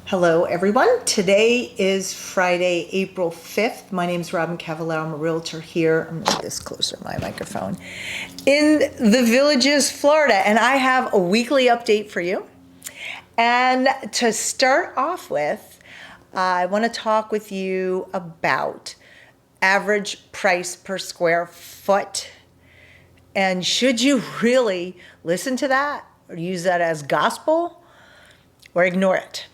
Hello everyone. Today is Friday, April 5th. My name is Robyn Cavallaro. I'm a realtor here. I'm gonna get this closer to my microphone. In the Villages, Florida, and I have a weekly update for you. And to start off with, I want to talk with you about average price per square foot. And should you really listen to that or use that as gospel or ignore it?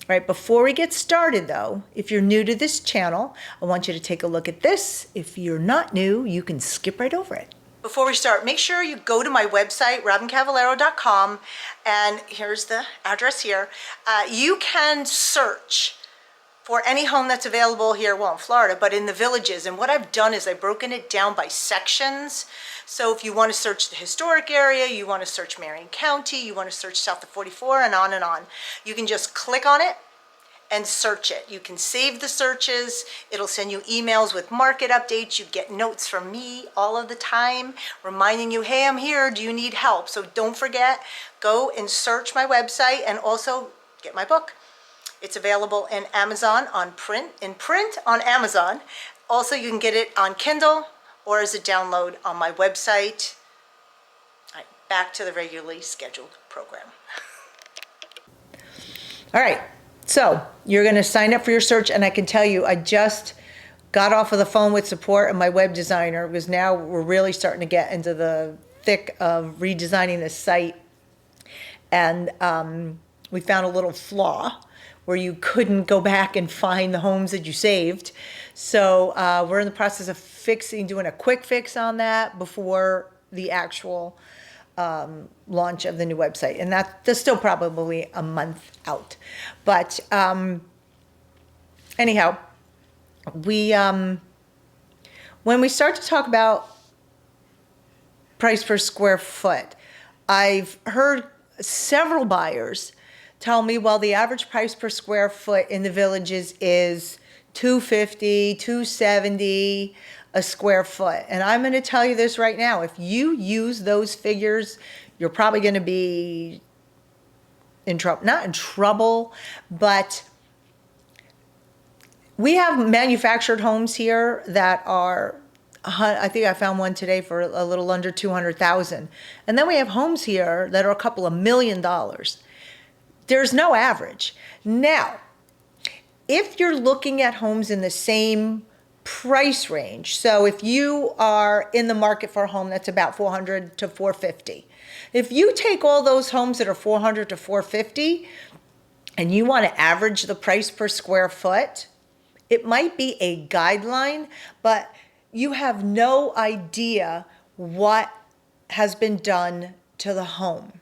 Right, before we get started though, if you're new to this channel, I want you to take a look at this. If you're not new, you can skip right over it. Before we start, make sure you go to my website, robyncavallaro.com, and here's the address here. You can search for any home that's available here, well, in Florida, but in the Villages. And what I've done is I've broken it down by sections. So if you want to search the historic area, you want to search Marion County, you want to search south of 44, and on and on. You can just click on it and search it. You can save the searches. It'll send you emails with market updates. You get notes from me all of the time reminding you, hey, I'm here, do you need help? So don't forget, go and search my website and also get my book. It's available in Amazon in print on Amazon. Also, you can get it on Kindle or as a download on my website. All right, back to the regularly scheduled program. All right, so you're gonna sign up for your search, and I can tell you, I just got off of the phone with support and my web designer, because now we're really starting to get into the thick of redesigning the site. And we found a little flaw where you couldn't go back and find the homes that you saved. So we're in the process of doing a quick fix on that before the actual launch of the new website. And that's still probably a month out. But anyhow, when we start to talk about price per square foot, I've heard several buyers tell me, well, the average price per square foot in the Villages is $250, $270 a square foot. And I'm going to tell you this right now. If you use those figures, you're probably going to be in trouble. Not in trouble, but we have manufactured homes here that are, I think I found one today for a little under 200,000. And then we have homes here that are a couple of $1 million. There's no average. Now, if you're looking at homes in the same price range, so if you are in the market for a home that's about 400 to 450, if you take all those homes that are 400 to 450 and you want to average the price per square foot, it might be a guideline, but you have no idea what has been done to the home.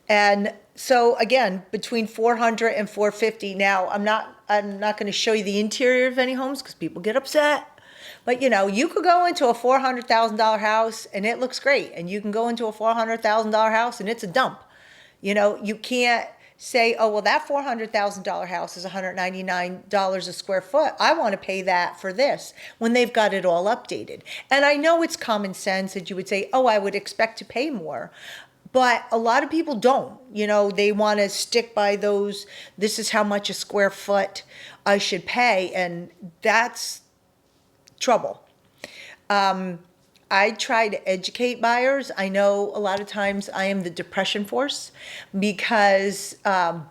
And so again, between 400 and 450. Now, I'm not going to show you the interior of any homes because people get upset. But you know, you could go into a $400,000 house and it looks great, and you can go into a $400,000 house and it's a dump. You know, you can't say, oh, well, that $400,000 house is $199 a square foot. I want to pay that for this, when they've got it all updated. And I know it's common sense that you would say, oh, I would expect to pay more. But a lot of people don't, you know, they want to stick by those, this is how much a square foot I should pay, and that's trouble. I try to educate buyers. I know a lot of times I am the depression force because I'm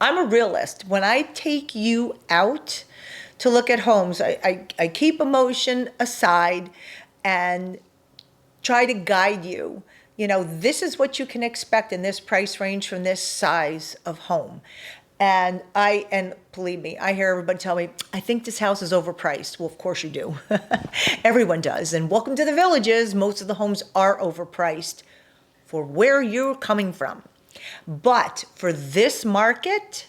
a realist. When I take you out to look at homes, I keep emotion aside and try to guide you. You know, this is what you can expect in this price range from this size of home. And believe me, I hear everybody tell me, I think this house is overpriced. Well, of course you do. Everyone does. And welcome to the Villages. Most of the homes are overpriced for where you're coming from. But for this market,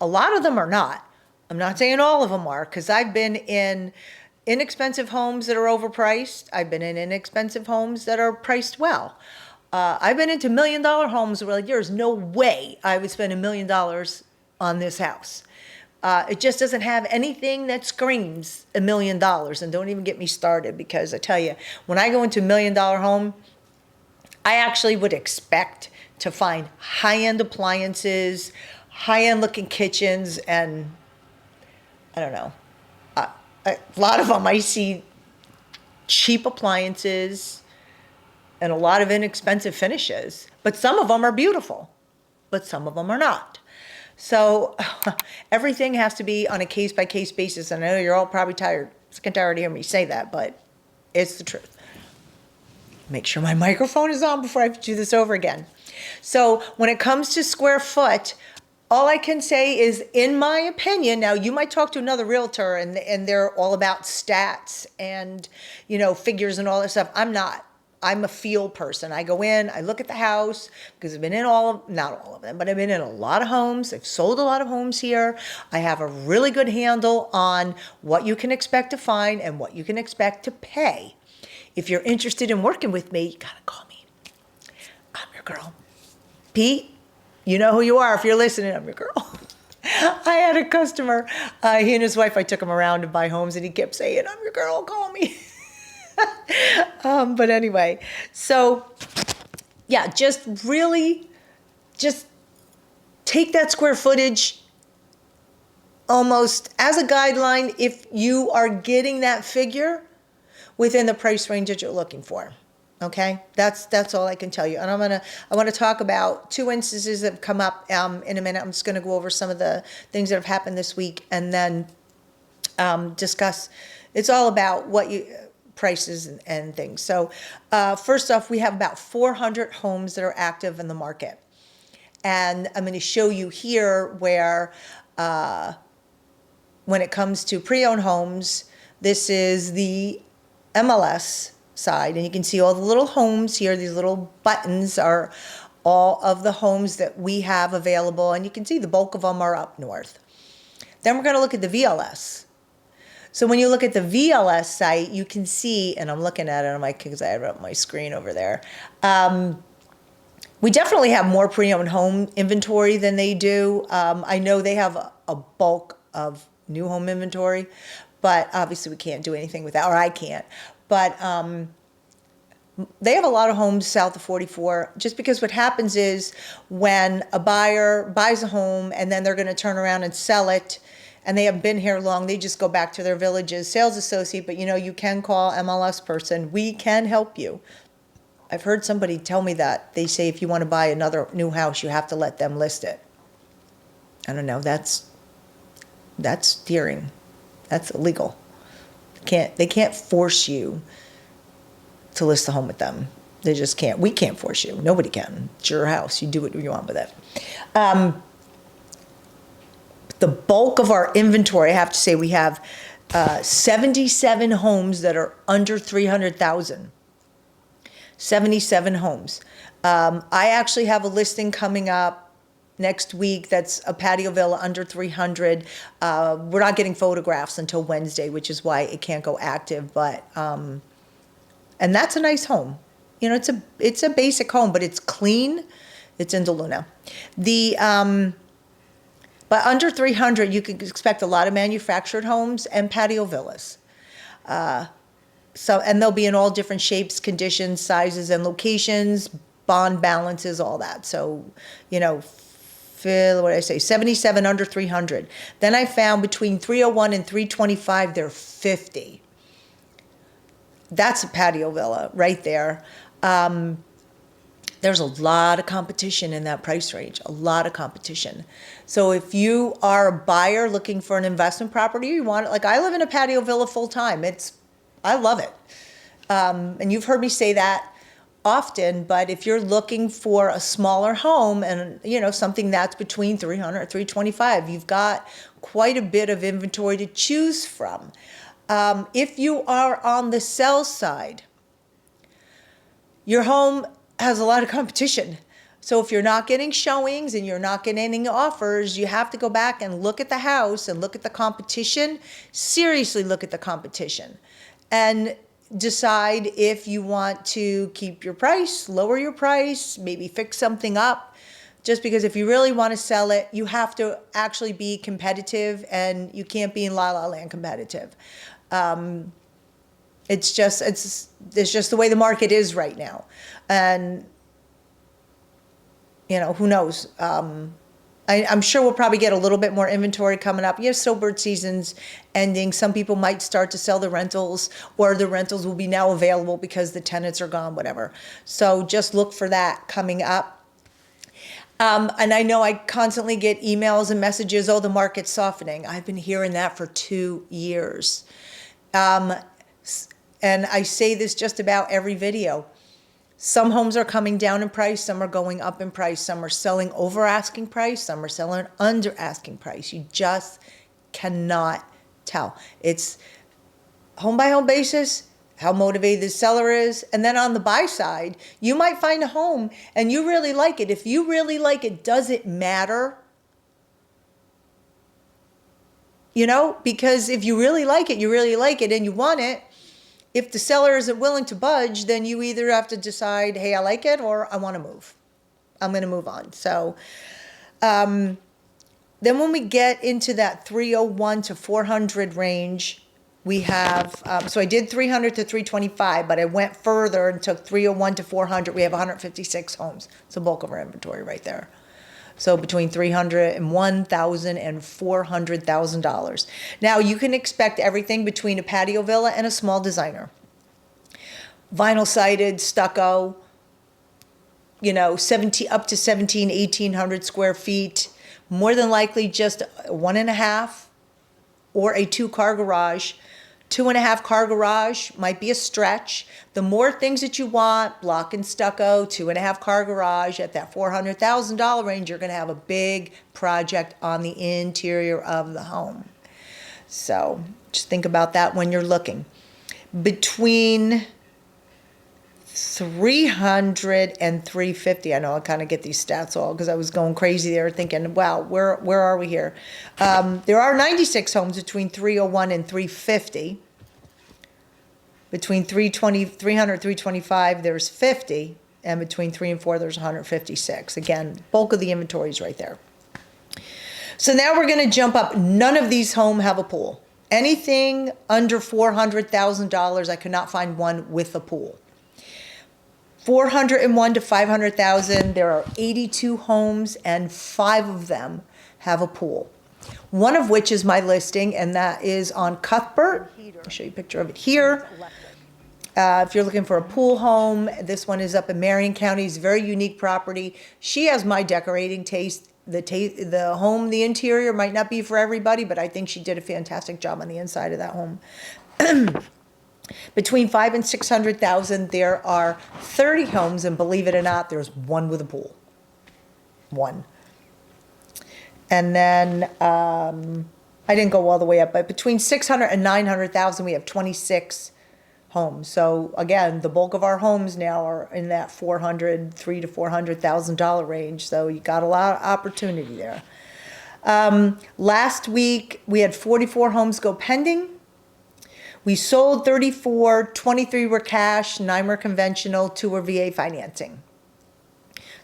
a lot of them are not. I'm not saying all of them are, because I've been in inexpensive homes that are overpriced. I've been in inexpensive homes that are priced well. I've been into $1 million homes where like, there's no way I would spend $1 million on this house. It just doesn't have anything that screams $1 million. And don't even get me started, because I tell you, when I go into $1 million home, I actually would expect to find high-end appliances, high-end looking kitchens, and I don't know, a lot of them I see cheap appliances and a lot of inexpensive finishes, but some of them are beautiful, but some of them are not. So everything has to be on a case-by-case basis. And I know you're all probably sick and tired of hearing me say that, but it's the truth. Make sure my microphone is on before I have to do this over again. So when it comes to square foot, all I can say is, in my opinion, now you might talk to another realtor and they're all about stats and, you know, figures and all that stuff. I'm not. I'm a feel person. I go in, I look at the house, because I've been in not all of them, but I've been in a lot of homes. I've sold a lot of homes here. I have a really good handle on what you can expect to find and what you can expect to pay. If you're interested in working with me, you gotta call me. I'm your girl. Pete, you know who you are. If you're listening, I'm your girl. I had a customer, he and his wife, I took him around to buy homes, and he kept saying, I'm your girl, call me. But anyway, so yeah, just take that square footage almost as a guideline if you are getting that figure within the price range that you're looking for. Okay, that's all I can tell you. And I want to talk about two instances that have come up in a minute. I'm just going to go over some of the things that have happened this week, and then discuss. It's all about prices and things. So first off, we have about 400 homes that are active in the market. And I'm going to show you here where when it comes to pre-owned homes, this is the MLS side. And you can see all the little homes here. These little buttons are all of the homes that we have available. And you can see the bulk of them are up north. Then we're going to look at the VLS. So when you look at the VLS site, you can see, and I'm looking at it because I have it on my screen over there. We definitely have more pre-owned home inventory than they do. I know they have a bulk of new home inventory, but obviously we can't do anything with that, or I can't. But they have a lot of homes south of 44, just because what happens is when a buyer buys a home and then they're going to turn around and sell it, and they haven't been here long, they just go back to their village's sales associate. But you know, you can call MLS person. We can help you. I've heard somebody tell me that. They say if you want to buy another new house, you have to let them list it. I don't know. That's steering. That's illegal. They can't force you to list the home with them. They just can't. We can't force you. Nobody can. It's your house. You do what you want with it. The bulk of our inventory, I have to say, we have 77 homes that are under 300,000. 77 homes. I actually have a listing coming up next week that's a patio villa under 300. We're not getting photographs until Wednesday, which is why it can't go active. But and that's a nice home. You know, it's a basic home, but it's clean. It's in DeLuna. But under 300, you can expect a lot of manufactured homes and patio villas. And they'll be in all different shapes, conditions, sizes, and locations, bond balances, all that. So, you know, what did I say? 77 under 300. Then I found between 301 and 325, they're 50. That's a patio villa right there. There's a lot of competition in that price range, a lot of competition. So if you are a buyer looking for an investment property, you want it, like I live in a patio villa full time. I love it. And you've heard me say that often, but if you're looking for a smaller home and, you know, something that's between 300 and 325, you've got quite a bit of inventory to choose from. If you are on the sell side, your home has a lot of competition. So if you're not getting showings and you're not getting any offers, you have to go back and look at the house and look at the competition. Seriously look at the competition and decide if you want to keep your price, lower your price, maybe fix something up. Just because if you really want to sell it, you have to actually be competitive, and you can't be in La La Land competitive. It's just the way the market is right now. And, you know, who knows? I'm sure we'll probably get a little bit more inventory coming up. Yes, snowbird season's ending. Some people might start to sell the rentals, or the rentals will be now available because the tenants are gone, whatever. So just look for that coming up. And I know I constantly get emails and messages, oh, the market's softening. I've been hearing that for 2 years. And I say this just about every video. Some homes are coming down in price, some are going up in price, some are selling over asking price, some are selling under asking price. You just cannot tell. It's home by home basis, how motivated the seller is, and then on the buy side, you might find a home and you really like it. If you really like it, does it matter? You know, because if you really like it, you really like it and you want it. If the seller isn't willing to budge, then you either have to decide, hey, I like it, or I want to move. I'm going to move on. So then when we get into that 301 to 400 range, we have, so I did 300 to 325, but I went further and took 301 to 400. We have 156 homes. It's the bulk of our inventory right there. So between $301,000 and $400,000. Now you can expect everything between a patio villa and a small designer. Vinyl sided, stucco, you know, 17 up to 1,800 square feet. More than likely just a 1.5 or a 2-car garage. 2.5 car garage might be a stretch. The more things that you want, block and stucco, 2.5 car garage at that $400,000 range, you're going to have a big project on the interior of the home. So just think about that when you're looking. Between 300 and 350. I know I kind of get these stats all because I was going crazy there thinking, wow, where are we here? There are 96 homes between 301 and 350. Between 300, 325, there's 50. And between 3 and 4, there's 156. Again, bulk of the inventory is right there. So now we're going to jump up. None of these homes have a pool. Anything under $400,000, I could not find one with a pool. 401 to 500,000, there are 82 homes and 5 of them have a pool. One of which is my listing, and that is on Cuthbert. I'll show you a picture of it here. If you're looking for a pool home, this one is up in Marion County. It's a very unique property. She has my decorating taste. The home, the interior might not be for everybody, but I think she did a fantastic job on the inside of that home. Between 500,000 and 600,000, there are 30 homes, and believe it or not, there's one with a pool. One. And then I didn't go all the way up, but between 600 and 900,000, we have 26 homes. So again, the bulk of our homes now are in that $300,000 to $400,000 range. So you got a lot of opportunity there. Last week, we had 44 homes go pending. We sold 34, 23 were cash, 9 were conventional, 2 were VA financing.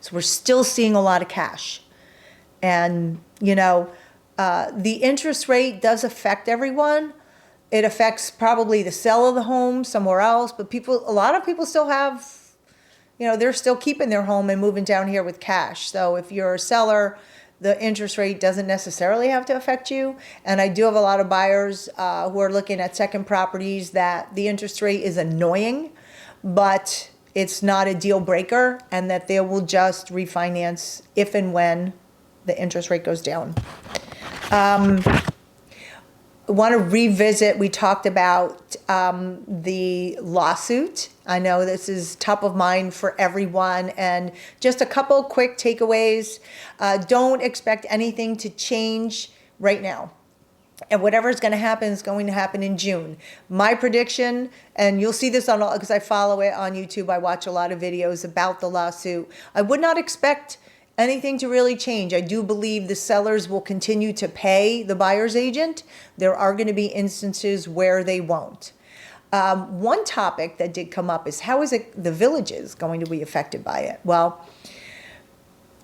So we're still seeing a lot of cash. And, you know, the interest rate does affect everyone. It affects probably the sale of the home somewhere else, but a lot of people still have, you know, they're still keeping their home and moving down here with cash. So if you're a seller, the interest rate doesn't necessarily have to affect you. And I do have a lot of buyers who are looking at second properties that the interest rate is annoying, but it's not a deal breaker, and that they will just refinance if and when the interest rate goes down. I want to revisit, we talked about the lawsuit. I know this is top of mind for everyone, and just a couple quick takeaways. Don't expect anything to change right now. And whatever is going to happen is going to happen in June. My prediction, and you'll see this on all, because I follow it on YouTube, I watch a lot of videos about the lawsuit. I would not expect anything to really change. I do believe the sellers will continue to pay the buyer's agent. There are going to be instances where they won't. One topic that did come up is how is the villages going to be affected by it? Well,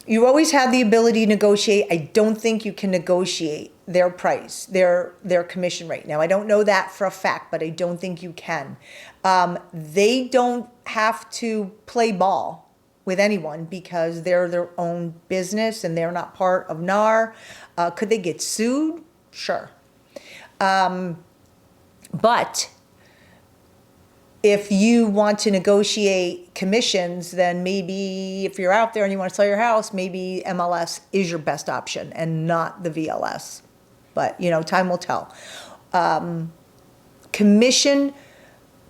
you always have the ability to negotiate. I don't think you can negotiate their price, their commission rate. Now, I don't know that for a fact, but I don't think you can. They don't have to play ball with anyone because they're their own business and they're not part of NAR. Could they get sued? Sure. But if you want to negotiate commissions, then maybe if you're out there and you want to sell your house, maybe MLS is your best option and not the VLS. But, you know, time will tell. Commission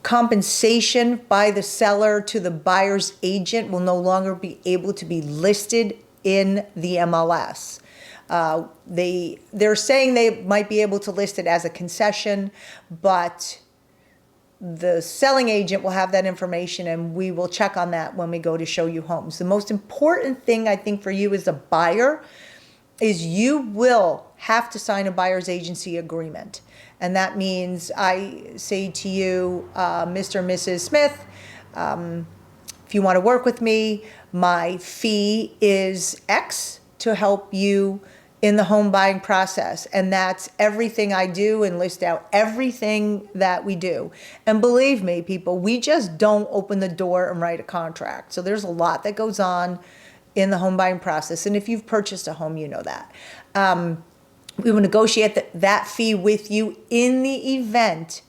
compensation by the seller to the buyer's agent will no longer be able to be listed in the MLS. They're saying they might be able to list it as a concession, but the selling agent will have that information and we will check on that when we go to show you homes. The most important thing I think for you as a buyer is you will have to sign a buyer's agency agreement. And that means I say to you, Mr. and Mrs. Smith, if you want to work with me, my fee is X to help you in the home buying process. And that's everything I do and list out everything that we do. And believe me, people, we just don't open the door and write a contract. So there's a lot that goes on in the home buying process. And if you've purchased a home, you know that. We will negotiate that fee with you in the event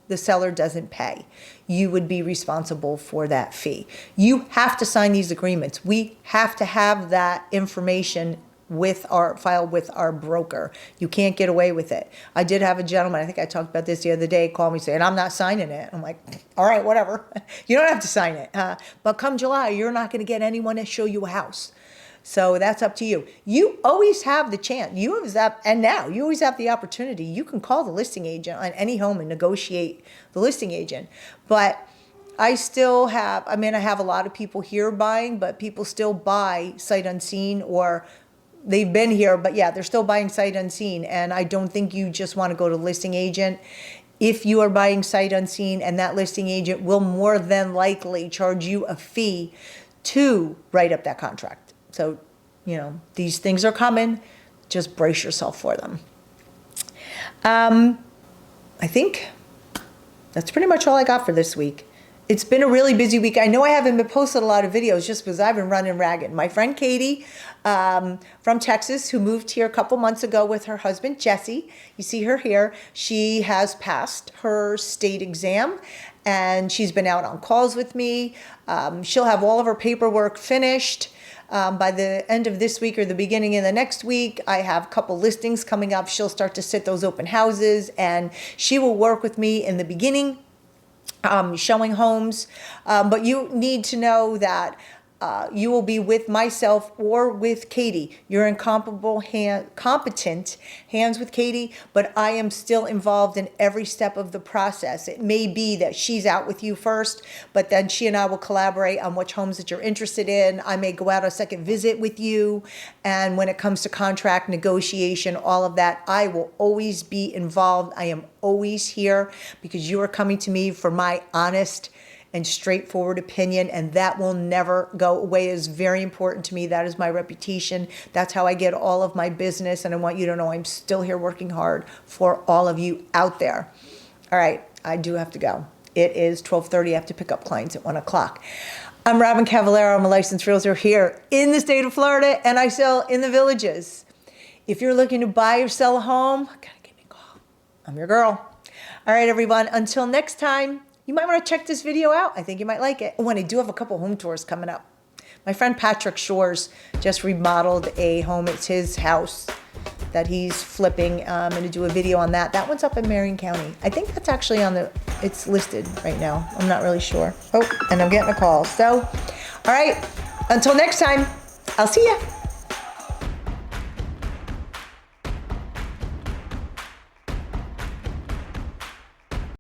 the seller doesn't pay. You would be responsible for that fee. You have to sign these agreements. We have to have that information filed with our broker. You can't get away with it. I did have a gentleman, I think I talked about this the other day, call me saying, I'm not signing it. I'm like, all right, whatever. You don't have to sign it. But come July, you're not going to get anyone to show you a house. So that's up to you. You always have the chance. You always have, and now you always have the opportunity. You can call the listing agent on any home and negotiate the listing agent. But I still have, I have a lot of people here buying, but people still buy sight unseen, or they've been here, but yeah, they're still buying sight unseen. And I don't think you just want to go to listing agent. If you are buying sight unseen, and that listing agent will more than likely charge you a fee to write up that contract. So, you know, these things are coming. Just brace yourself for them. I think that's pretty much all I got for this week. It's been a really busy week. I know I haven't been posting a lot of videos just because I've been running ragged. My friend Katie from Texas, who moved here a couple months ago with her husband, Jesse, you see her here, she has passed her state exam and she's been out on calls with me. She'll have all of her paperwork finished by the end of this week or the beginning of the next week. I have a couple listings coming up. She'll start to sit those open houses and she will work with me in the beginning, showing homes. But you need to know that you will be with myself or with Katie. You're in competent hands with Katie, but I am still involved in every step of the process. It may be that she's out with you first, but then she and I will collaborate on which homes that you're interested in. I may go out a second visit with you. And when it comes to contract negotiation, all of that, I will always be involved. I am always here because you are coming to me for my honest and straightforward opinion, and that will never go away. It is very important to me. That is my reputation. That's how I get all of my business, and I want you to know I'm still here working hard for all of you out there. All right, I do have to go. It is 12:30. I have to pick up clients at 1 o'clock. I'm Robyn Cavallaro. I'm a licensed realtor here in the state of Florida, and I sell in the villages. If you're looking to buy or sell a home, gotta give me a call. I'm your girl. All right, everyone. Until next time, you might want to check this video out. I think you might like it. Oh, and I do have a couple home tours coming up. My friend Patrick Shores just remodeled a home. It's his house that he's flipping. I'm going to do a video on that. That one's up in Marion County. I think that's actually it's listed right now. I'm not really sure. Oh, and I'm getting a call. So, all right. Until next time, I'll see ya.